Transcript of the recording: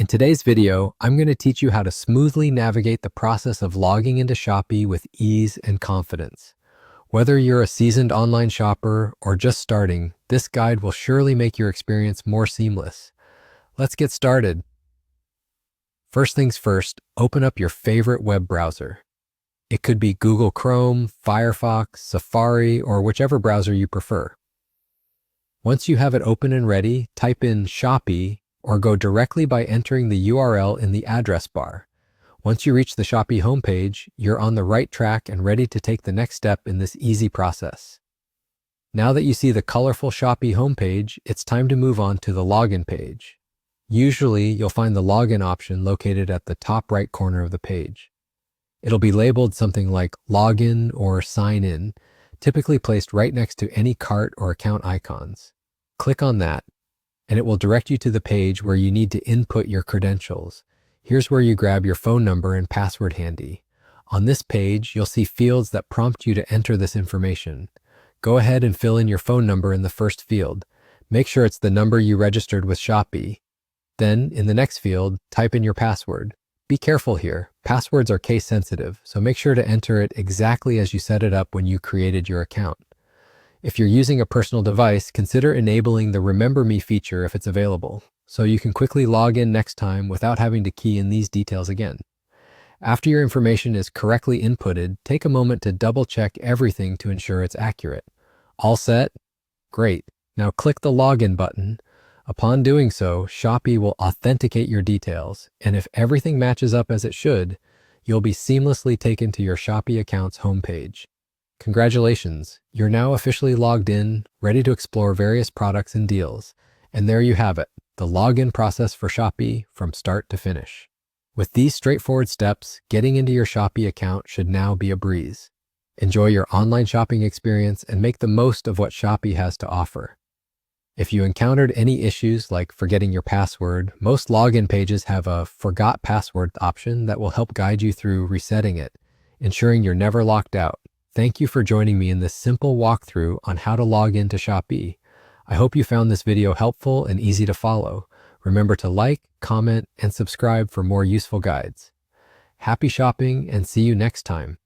In today's video, I'm going to teach you how to smoothly navigate the process of logging into Shopee with ease and confidence. Whether you're a seasoned online shopper or just starting, this guide will surely make your experience more seamless. Let's get started. First things first, open up your favorite web browser. It could be Google Chrome, Firefox, Safari, or whichever browser you prefer. Once you have it open and ready, type in Shopee or go directly by entering the URL in the address bar. Once you reach the Shopee homepage, you're on the right track and ready to take the next step in this easy process. Now that you see the colorful Shopee homepage, it's time to move on to the login page. Usually, you'll find the login option located at the top right corner of the page. It'll be labeled something like Login or Sign In, typically placed right next to any cart or account icons. Click on that, and it will direct you to the page where you need to input your credentials. Here's where you grab your phone number and password handy. On this page, you'll see fields that prompt you to enter this information. Go ahead and fill in your phone number in the first field. Make sure it's the number you registered with Shopee. Then, in the next field, type in your password. Be careful here. Passwords are case sensitive, so make sure to enter it exactly as you set it up when you created your account. If you're using a personal device, consider enabling the Remember Me feature if it's available, so you can quickly log in next time without having to key in these details again. After your information is correctly inputted, take a moment to double check everything to ensure it's accurate. All set? Great. Now click the Login button. Upon doing so, Shopee will authenticate your details, and if everything matches up as it should, you'll be seamlessly taken to your Shopee account's homepage. Congratulations, you're now officially logged in, ready to explore various products and deals. And there you have it, the login process for Shopee from start to finish. With these straightforward steps, getting into your Shopee account should now be a breeze. Enjoy your online shopping experience and make the most of what Shopee has to offer. If you encountered any issues like forgetting your password, most login pages have a Forgot Password option that will help guide you through resetting it, ensuring you're never locked out. Thank you for joining me in this simple walkthrough on how to log into Shopee. I hope you found this video helpful and easy to follow. Remember to like, comment, and subscribe for more useful guides. Happy shopping and see you next time.